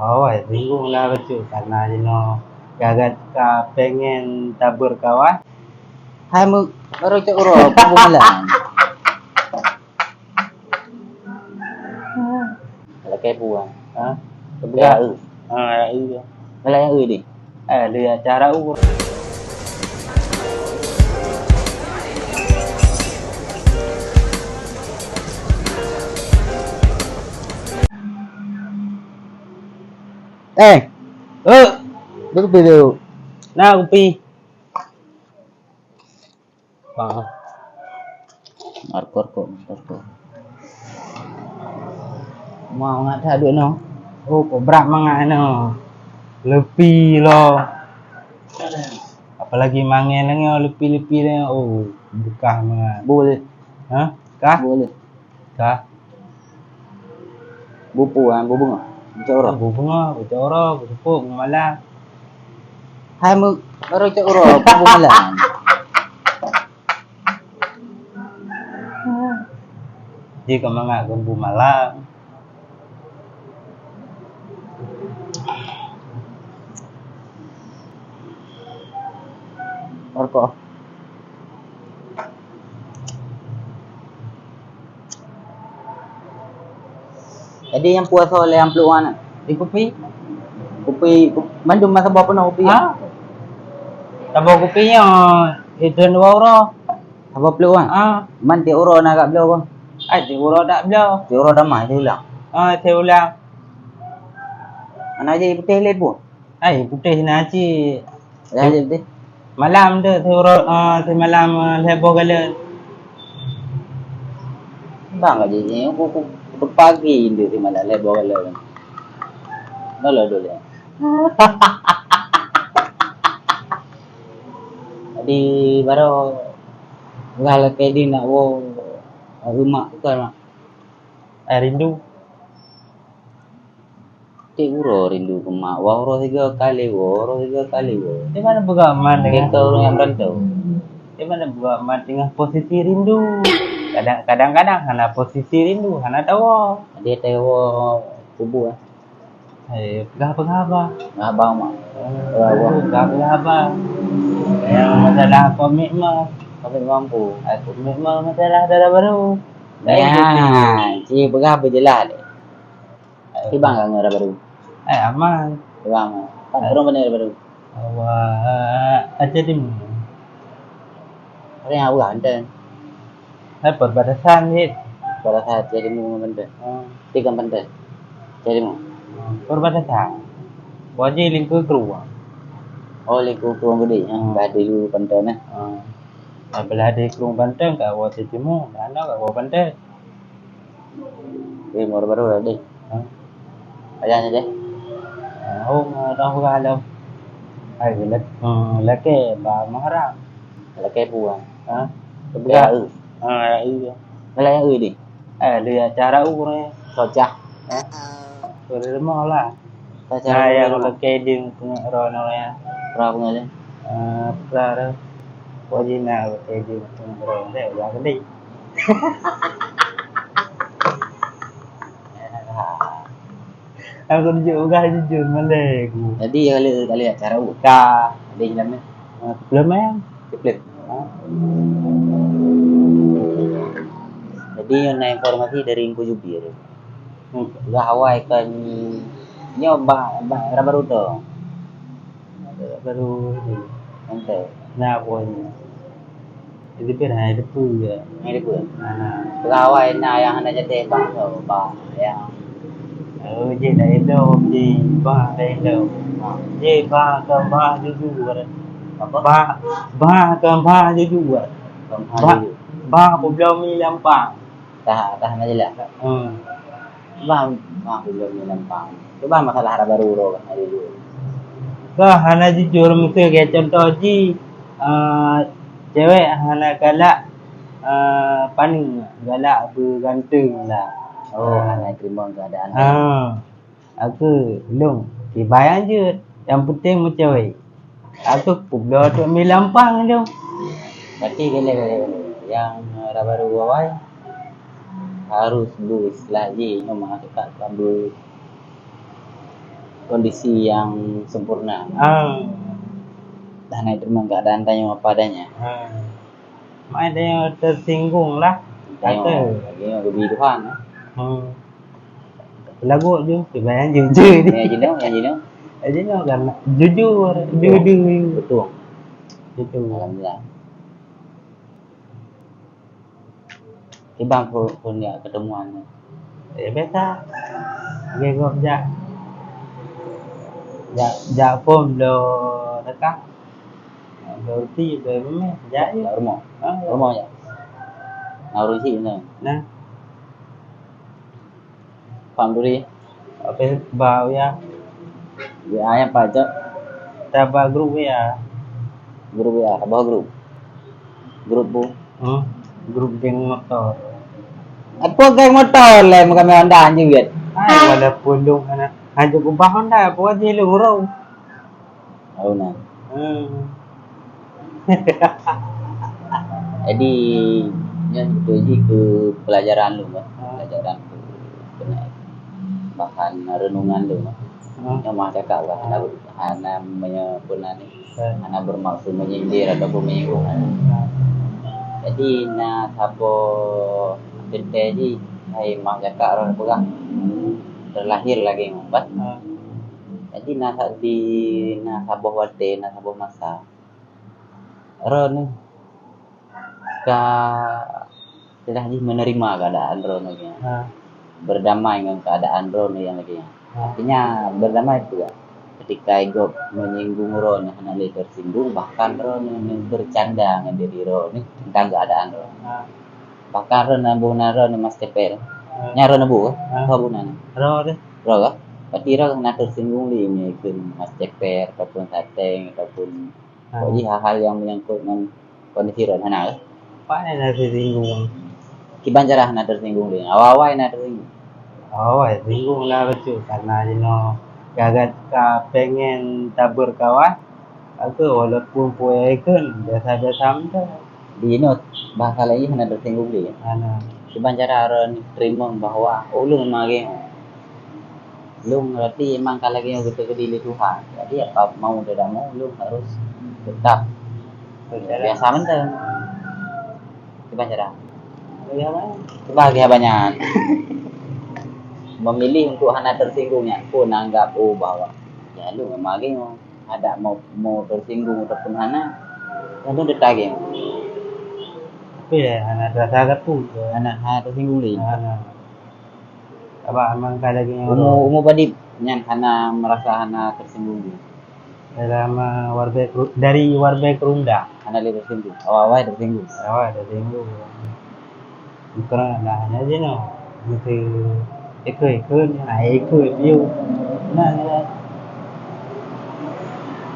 Awal bingung lah betul karena Dino gagat ka pengen tabur kawan. Hai mu baru cak uro pembulan. Là cái buồn. Ha? Là ừ. Iya. Là yang ừ đi. Dia acara ukur. Được video. Nah, kopi. Bang. Markor. Mau nggak ada duit no? Oh, kok berat mangga no. Lebih loh. Apalagi mangen lagi lebih ni. Oh, buka mangga. Boleh. Ha? Kah? Boleh. Kah? Bupu bubung. Cak uro. Bunga, bicara, bertepuk, malam. Hai mu baru cak uro pembulan. Jika mangga gembu malam. Markor. Jadi yang puasa oleh yang peluang Di kopi? kopi mandum masa berapa no kopi? Ha? Tabur kopinya itu 2 euro. Apa peluang? Ah, Man ti uro nak kat belau bang. di euro tak beliau. Ti uro dah mai tu ulang. Saya ulang. Anak je putih led bu. Putih naci. Dah je putih. Malam tu, saya malam heboh gala. Bang aja ni aku pagi dia ti malam led bawa le. Dolo. Jadi baru gal ke di nak wo rumah tu kan. Rindu. Ti uro rindu ke mak. Wah uro 3 kali wo. Di mana buka man dengan Kita orang yang rantau. Di mana buka man dengan posisi rindu. Kadang-kadang hana posisi rindu, hana tahu. Dia tahu kubu ah. Pegah-pegah. Abang mak. Pegah-pegah. Yang masalah komitmen. Tapi mampu. Komitmen masalah darah baru. Ya, si berapa jelas deh. Si bang kan ngara baru. Aman. Bang. Kan orang benar baru. Awak aja di mana? Orang yang awak anda. Perbatasan ni. Pada saat jadi mu benda. Tiga benda. Jadi mu. Perbatasan. Wajib lingkup keluar. Oh, liku kurang gede. Badi dulu benda nah. Belah di Kelung Banten kat Wati Timur, mana kat Wati Banten. Mur baru dah deh. Ayahnya deh. Dah kalau. Laki bah mahram. Laki buang. Belah. Iya. Belah yang di. Dia acara ukur Socah. Boleh lemah lah. Acara yang laki di Rono ya. Berapa ngalih? Berapa? Wajib nak di Rono deh, jangan di. Aku juga jujur malek. Jadi kali acara uka. Ada dalamnya. Belum yang. Split. Jadi yang informasi dari Ingku Jubir. Gawai kan nyoba baru tu. Baru ni. Nanti. Nah pun. Jadi pernah ada tu je. Ini pun. Gawai na yang anda jadi bang yang. Je dah itu je bah dah itu. Je bah ke bah jujur. Bah ke bah jujur. Bah aku belum ni lampang. Dah majalah. Bah belum ni lampang. Coba masalah hara baru ro kan hari dulu. Hana jujur mesti kayak contoh ji cewek hana galak paning galak bergantung lah. Hana terima keadaan. Aku belum dibayar je. Yang penting mu cewek. Aku pula tu mi lampang tu. Berarti gele yang hara baru awal harus dulu istilah je memang kita ambil kondisi yang sempurna. Dan itu memang keadaan Tanyo apa adanya. Ada yang tersinggung lah. Tanyo lagi lebih Tuhan. Lagu tu sebenarnya jujur ni. Yang Jadi kan jujur. betul. Jujur. Alhamdulillah. Ibang pun ya ketemuan. Biasa. Gengok jak pun lo dekat. Roti về mấy giá chứ. Rumah ya. Nauru sih ni. Nah, Pam duri. apa bau ya? Ya yang pajak Tabah grup ya. grup ya, apa grup? Grup bu. Grup geng motor. Apa geng motor le muka me Honda anjing gitu. Walaupun dong anak hanya kubah Honda, buat dia lu row. Oh nah. Jadi yang itu je ke pelajaran lu kan. Pelajaran ke bahan renungan lu kan. Yang mah cakap lah anak menyempurna ni. Anak bermaksud menyindir ataupun menyinggung. Jadi na sapo bente ji hai mah cakap orang pegang terlahir lagi ngombat. Jadi na di na saboh wate na saboh masa. Ron ka sudah menerima keadaan Ron lagi. Berdamai dengan keadaan Ron yang lagi. Artinya berdamai juga. Ketika ego menyinggung Ron, hendak tersinggung, bahkan Ron bercanda dengan diri Ron tentang keadaan Ron. Bahkan Ron nabuna Ron mas cepel. Nya Ron nabu, apa bunan? Ron. Ron, berarti Ron nak tersinggung ni ke mas cepel ataupun sateng ataupun pokoknya hal-hal yang menyangkut dengan kondisi Ron hendak. Apa ni nak tersinggung? Kiban cara hendak tersinggung ni, awal-awal nak tersinggung. Tersinggung lah betul karena jino gagat ka pengen tabur kawan. Aku walaupun puai kan biasa-biasa aja. Di ini bahasa lagi hendak tersinggung ni. Kiban cara Ron terima bahwa ulung mage. Ulung berarti emang kalau lagi yang betul diri Tuhan. Jadi apa mau tidak mau ulung harus tetap biasa menteng. Kiban cara? Bahagia banyak. Memilih untuk hendak tersinggungnya pun anggap bahwa ya lu memang ada mau tersinggung ataupun hana yang tu detagi. Tapi ya anak rasa tu Anak tersinggung ni. Apa emang kalau lagi Umur badip nyan hana merasa hana tersinggung ni. dalam dari Warbek Runda. Hana le tersinggung. Awal tersinggung. Tersinggung. Bukan lah aja no. Mesti ikut view. Nah.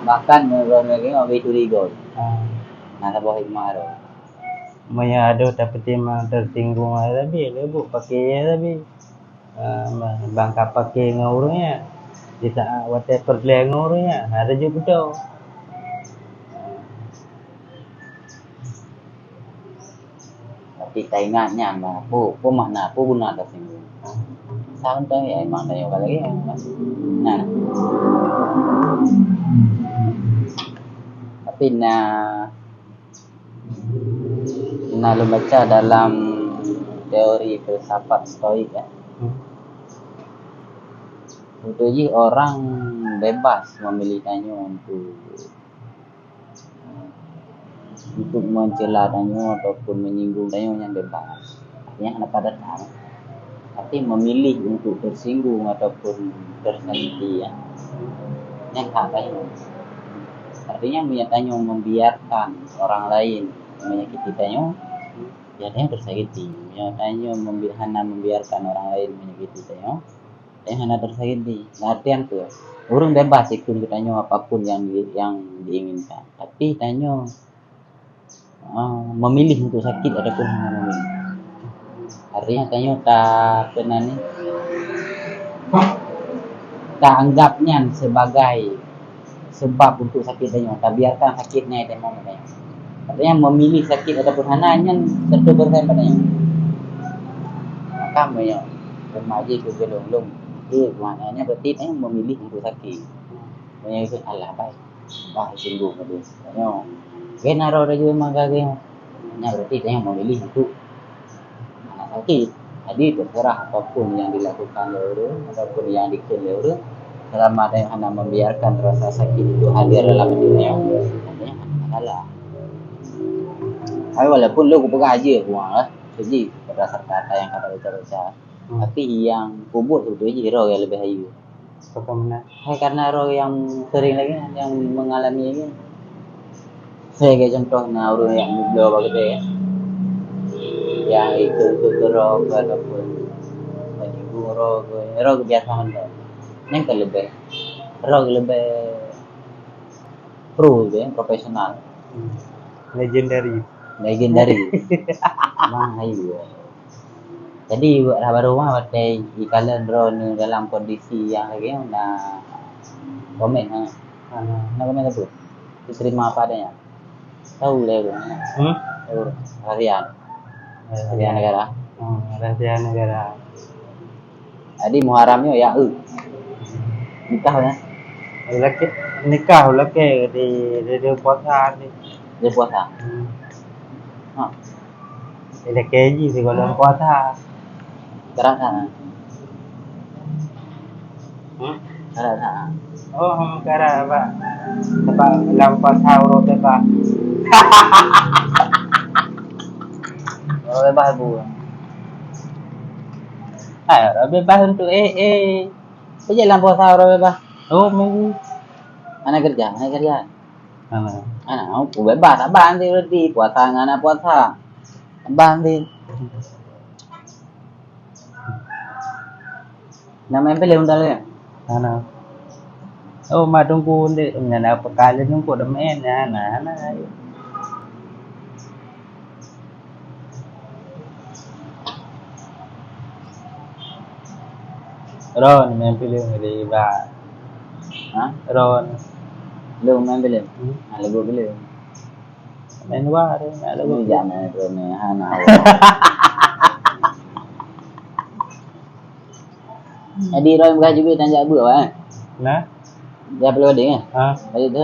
Bahkan Ron lagi ngawi curiga. Nah, saboh hikmah ro. Maya ada tapi memang tersinggung tapi lebu pakai tapi bangka pakai ngurungnya di saat wate perle ngurungnya ada juga betul. Tapi taingannya mah po mana po guna tersinggung. Saben tang ya emang tayo lagi. Nah. Tapi lu baca dalam teori filsafat stoik ya. Untuk orang bebas memilih tanyo untuk mencela tanyo ataupun menyinggung tanyo yang bebas. Artinya kenapa datang? Tapi memilih untuk tersinggung ataupun tersakiti ya. Yang hak tanyo. Artinya tanyo membiarkan orang lain menyakiti tanyo, ya tanyo tersakiti. Tanyo membiarkan orang lain menyakiti tanyo, hanya tersakiti. Artian tu, orang bebas ikut tanyo apapun yang diinginkan. Tapi tanyo memilih untuk sakit ataupun hanya memilih. Artinya tanyo tak anggapnya sebagai sebab untuk sakit tanyo, tak biarkan sakitnya itu mau tanyo. Artinya memilih sakit ataupun hananya tentu berbeda padanya. Maka banyak remaja ke gelong-gelong Jadi maknanya berarti ini memilih untuk sakit. Maknanya itu alah baik. Baik sungguh betul. Maknanya kena roh dia juga mangkanya. Maknanya berarti dia memilih untuk anak sakit. Jadi terserah apapun yang dilakukan oleh orang ataupun yang diklaim oleh orang, selama dia hanya membiarkan rasa sakit itu hadir dalam dunia, maknanya masalah. Tapi walaupun lu pegang aja buang lah, jadi berdasarkan kata yang kata baca-baca. Tapi yang kubur itu je roh yang lebih hayu. Bagaimana? Karena roh yang sering lagi yang mengalami ini. Saya kayak contohnya orang yang beliau begitu ya. Yang itu roh ataupun menyinggung roh kebiasaan tu. Yang lebih roh lebih pro tu, profesional. Legendary. Memang hayu. Jadi baru mah batai ikalan roh ni dalam kondisi yang lagi nak komen nak komen apa? Diterima apa adanya. Tahu lah tu. Tahu harian negara. Rahasia negara. Jadi Muharramnya ya nikahnya. Laki nikah laki di puasa ni. Dia puasa. Ha. Ada keji sih kalau puasa. Kerana. Kerana. Oh, kara apa? Apa lampas hauro apa? Oh, bebas bu. Bebas untuk Kerja dalam puasa orang bebas. Oh, minggu. Anak kerja. Mana? Anak bebas. Abang nanti berarti puasa dengan anak puasa. Abang nanti. Nama yang pilih undang ya? Mana? Oh, mà tunggu đi, nhà nào phải cài lên tunggu đâm em nha, nè. Rồi, mình pilih người bà. Hah? Rồi. Lu main pilih? Lu gua pilih. Main qua đi, mẹ lu. Lu jangan rồi nè, hana. Jadi rồi em gaji duit tanya bữa eh. Nè. Dia perlu ada kan? Balik tu.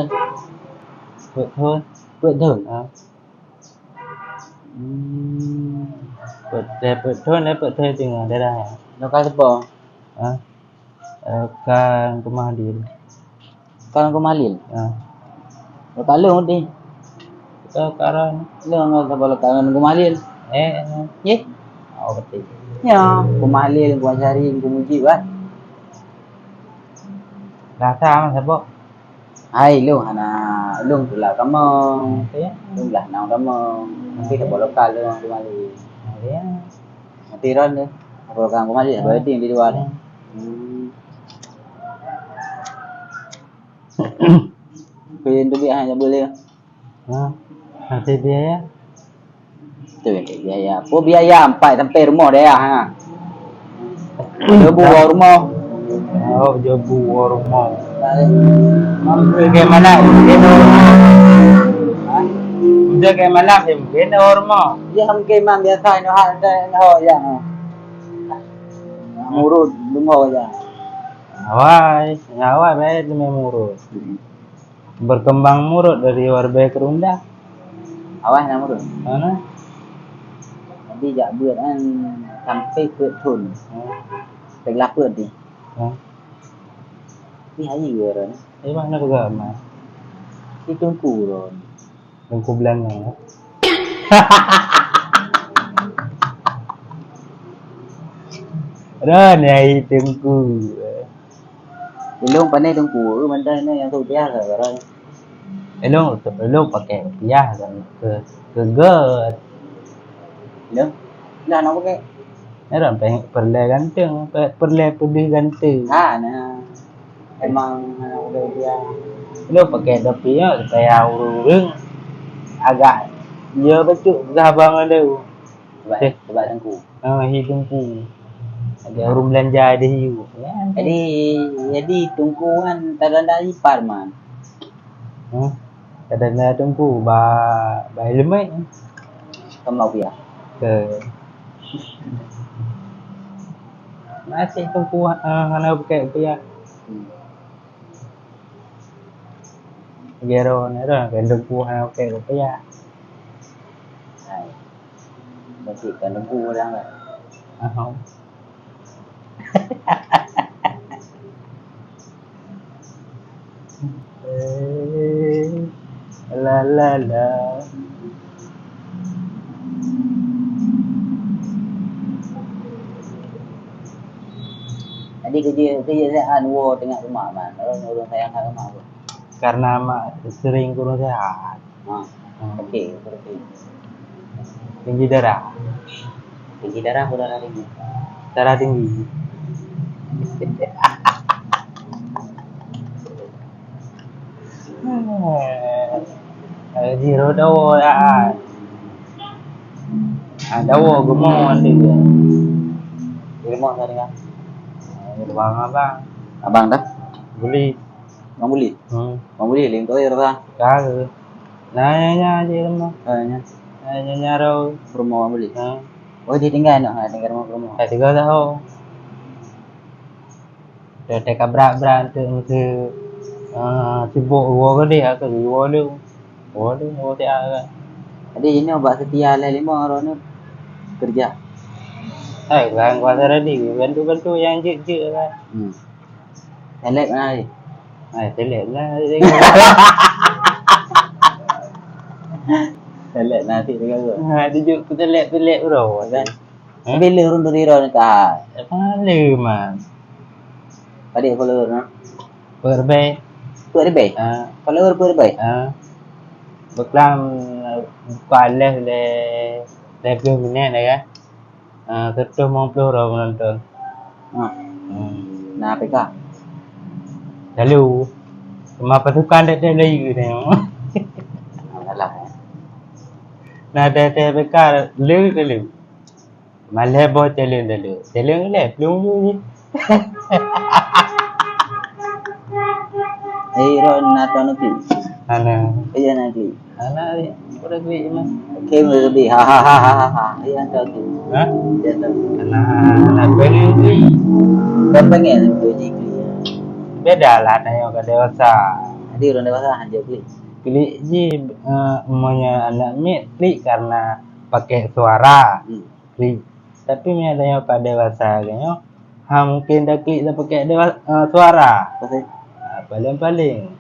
Vượt thhơn. Vượt thhơn đấy, vượt thhơn chừng ở đây đây. Nó cái apa? Kan Kemalil. Kan Kemalil. Nó kalau đi. Sekarang Lu enggak boleh kan Kemalil. Ye. Oh, betul. Ya, Kemalil gua cari muji kan. Rasa mà sao Hai lu hana lu tu lah kamu. Lu lah nang kamu. Nanti tak boleh lokal lu Kemalil. Nanti ron deh. Kalau kan Kemalil berarti di luar. Pilih tu biar boleh. Nanti biaya. Tu biaya. Po biaya sampai rumah dia ha. Dia buat rumah. Oh, jabu rumah. Mampu Kayak mana? Udah kayak mana? Mungkin rumah. dia mungkin man biasa no ada no ya. Murut rumah aja. Awai baik itu murut. Berkembang murut dari warba ke runda. Awal nama murut. Mana? Jadi jak buat kan sampai ke thun. Teglap buat ni. Ni hari ke ron. Mana bergama? Ni tungku ron. Tungku belanga. Ron ai tungku. Belum pandai tungku, mandai ni yang tu biasa ron. Lu pakai ya ke god. Belum. Dah nak pakai. Ron perle ganteng, perle putih ganteng. Nah. Emang udah dia. Lu pakai topi ya supaya urung agak dia betul abang ada. Sebab tungku. Hidungku. Ada orang belanja ada hiu. Jadi tungku kan tanda ipar man. Kadang-kadang tungku ba lemai. Kamu mau biar. Ke Masih tumpu hana pakai rupiah. Gero này rồi cái tumpu hana pakai rupiah. Này. Mà chỉ cần nó ngu đang rồi. Không. La la la. Jadi kerja saya anu tengah rumah man. Orang sayang kat rumah tu. Karena mak sering kurang sehat. Okey. Tinggi darah. Tinggi darah atau darah tinggi? Darah tinggi. Zero đâu à? Đâu gemuk dia. Rumah saya kan. Bang abang Abang dah. beli. Bang beli. Bang beli lim tu ya orang. Kagak. Nanya aja rumah. Nya. Nanya đâu. Rumah bang beli. Oh dia tinggal nak, tinggal rumah. Saya 3 tahun. Dia tak berat-berat tu sibuk gua ke dia ke gua lu. Gua tu gua tak ada. Jadi ini obat setia lah 5 orang ni kerja. Kan gua tadi bantu-bantu yang je kan. Elek mana ni? Telek lah. Elek nanti dengan tu. Tujuk ku telek bro kan. Bila urun dari orang ka. Malu mah. Pada follower na. Berbe. Per baik. Follower per baik. Beklam kualeh le 20 minit dah kan. 150 orang menonton. Nah PK. Lalu cuma pasukan dia lagi tengok. Alah. Nah dia PK lu. Malah buat teleng dulu. Teleng le belum ni. Ron nato nanti. Ana. Iya nanti. Ana pada duit mah. Okey lebih. Ha. Iya nanti. Ha? Iya nanti. Ana beli duit. Kau pengen beli ni. Beda lah tengok ke dewasa. Jadi orang dewasa hanya beli. Klik je umumnya anak mid klik karena pakai suara. Klik. Tapi punya tengok ke dewasa tengok mungkin dah klik dah pakai suara. Pasal Paling-paling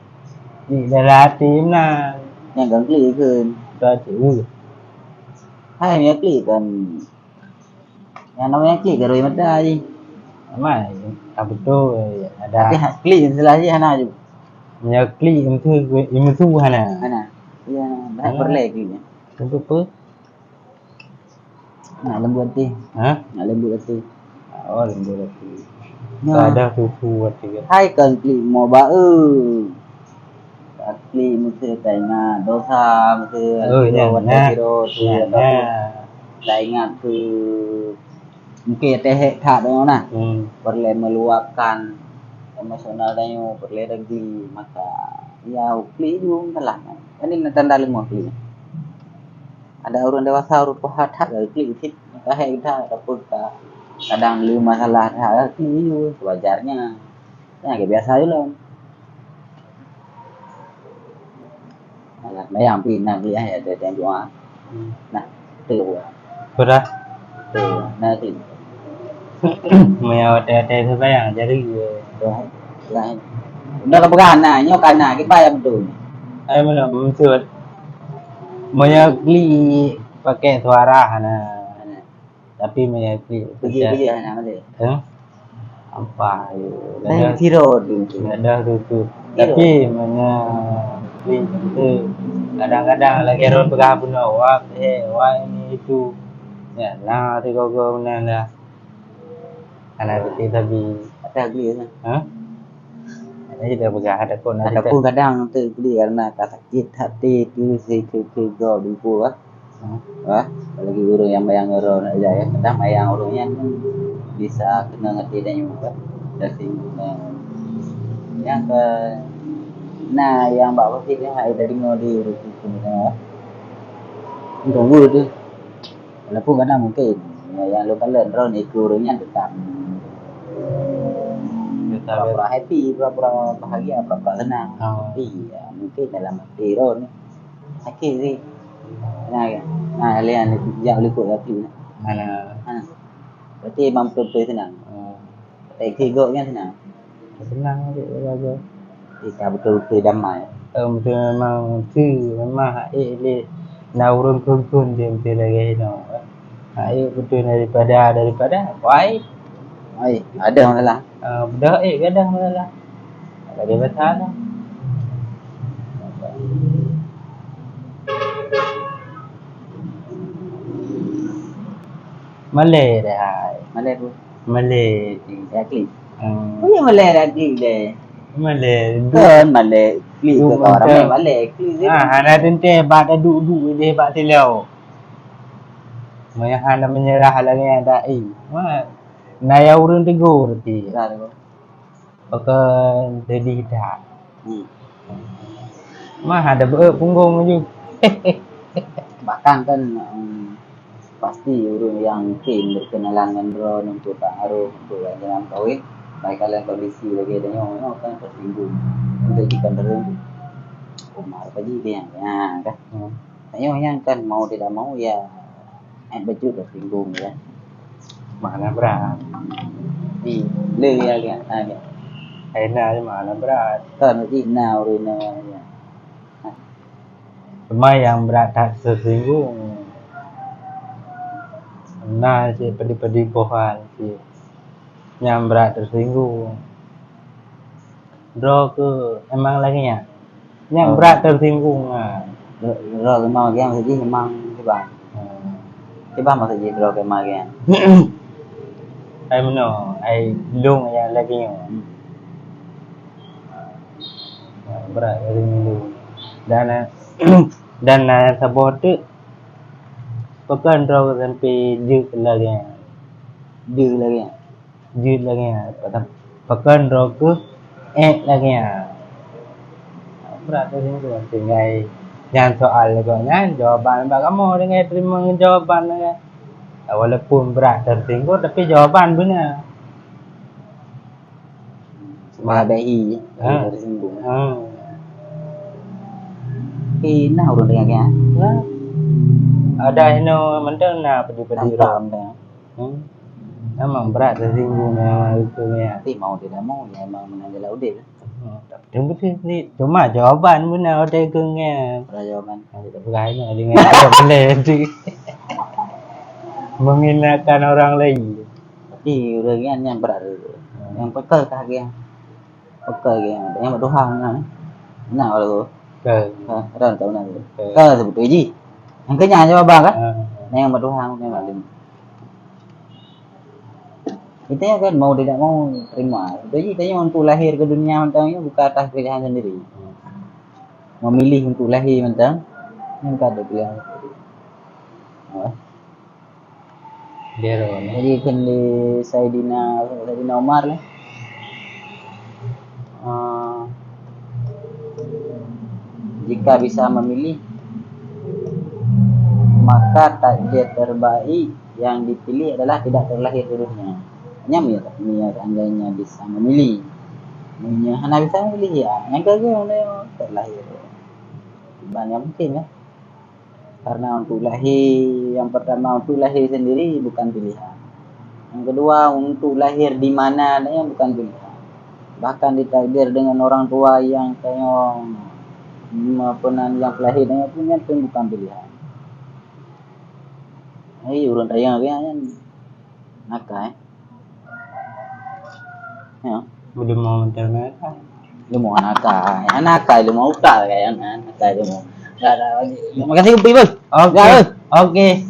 klik dalam hati mana. yang kan klik kan. Tu. Hai yang klik kan. Yang namanya klik kan roi mata je. Mai tak betul Tapi ada klik setelah je hana je. punya klik itu hana. Hana. Iya, dah berlek kliknya. Tentu apa? Nak lembut hati. Nak lembut hati. Oh, lembut hati. Tak ada susu hati ke. Hai kan klik mau bau. Klik mesti tengah dosa mesti Zero tu tak ingat tu mungkin teh tak dong nah. Perlu meluapkan emosional dan perlu lagi maka ya klik juga telah. Ini tanda lemah klik. Ada orang dewasa urut pahat tak klik fit maka hai kita ataupun kadang lu masalah tak klik juga wajarnya. Ya kayak biasa je lah. Mấy ông pin năng lý hay để đem cho nè từ Berat. từ nơi thì Mèo tè thôi bayang jadi rồi lại nó có gan này nhau cái này cái bay em từ ai belum surat. Maya klik pakai suara hana. Tapi maya klik cái gì này nó để apa đây thì rồi ada tutup. Tapi maya klik itu kadang-kadang lagi orang pegang pun wah ini itu ya lah tu kau mana dah anak betul tapi ada cái gì ini dia pegang ada kon ada pun kadang từ cái karena kata sakit hati itu sih ke go di gua lagi guru yang bayang orang aja ya kadang bayang orangnya bisa kena ngerti dan juga dari yang ke nah yang bawa sih kan hai tadi mau diurus semua tunggu tu walaupun kadang mungkin yang lu kan len ron itu orangnya tetap pura-pura happy, pura-pura bahagia, pura-pura senang. Oh. Iya, mungkin dalam hati Ron sakit sih. Nah, kalian yang luput hati. Mana? Berarti memang betul senang. Tapi kigok kan senang. Senang je jaga. Kita betul-betul damai. Betul memang memang le naurun kun dia betul lagi no. Betul daripada baik. Ada masalah. Dah kadang masalah. Tak ada masalah. Malay dah. Malay tu. Malay. Exactly. Oh ya Malay dah dia. Malay. Kan Malay. Klik ke orang ramai Malay. Klik je. Hana tente bak dah duduk dia bak tilau. Maya hana menyerah lagi ada naya urun tegur ti. Bukan jadi dah. Mah ada punggung je. Bahkan kan pasti urun yang mungkin berkenalan dengan Ron untuk taruh untuk jangan kawin. Baik kalian kondisi lagi adanya kan tersinggung. Jadi kan terus Umar pagi dia kan. Yang kan mau tidak mau ya baju tersinggung ya. Mana berat. Di le ya kan. Enak je mana berat. Kan mesti now rena ya. Cuma yang berat tak tersinggung. Nah, si pedi pohon si yang berat tersinggung. Draw ke emang lagi ya. Yang berat tersinggung Draw mau game saja memang coba. Coba masa jadi draw ke magen. Ai meno, ai lung yang lagi yo. Berat dari minggu. Dan sabot tu bukan draw sampai jut lagi. Jut lagi. Bukan draw ke lagi. Berat dari minggu tinggal yang soal legonya jawaban kamu dengan terima jawaban kan. Walaupun berat tersinggung tapi jawaban benar. Madahi tersinggung. Nah urun dengan dia. Ada ino mentang na pedi ram dah. Memang berat tersinggung memang itu ya. Tapi mau tidak mau ya memang menanjala udah. Betul ni cuma jawapan benar ada kengnya. Jawaban. Tak berani dengan ada boleh nanti. Menghinakan orang lain. Tapi orang yang berat yang pekal kah dia. Pekal dia. Yang berdoa mana? Nah kalau Ron tahu nak. Sebut uji. Yang kenya jawaban kan? Yang berdoa memang dia. Kita kan mau tidak mau terima. Jadi tanya untuk lahir ke dunia mentangnya bukan atas pilihan sendiri. Memilih untuk lahir mentang, yang tak ada pilihan. Jadi kan di Saidina Umar lah. Jika bisa memilih, maka takdir terbaik yang dipilih adalah tidak terlahir ke dunia. Nyam ya seandainya bisa memilih. Hanya bisa memilih ya. Yang kedua terlahir. Banyak mungkin ya. Karena untuk lahir yang pertama untuk lahir sendiri bukan pilihan. Yang kedua untuk lahir di mana yang bukan pilihan. Bahkan ditakdir dengan orang tua yang kayak yang lahirnya pun bukan pilihan. Urun tayang kan nakal. Ya. Belum mau internet. Lu mau nakal, lu mau utak kayak nakal lu mau. Makasih Upi bos. Okey.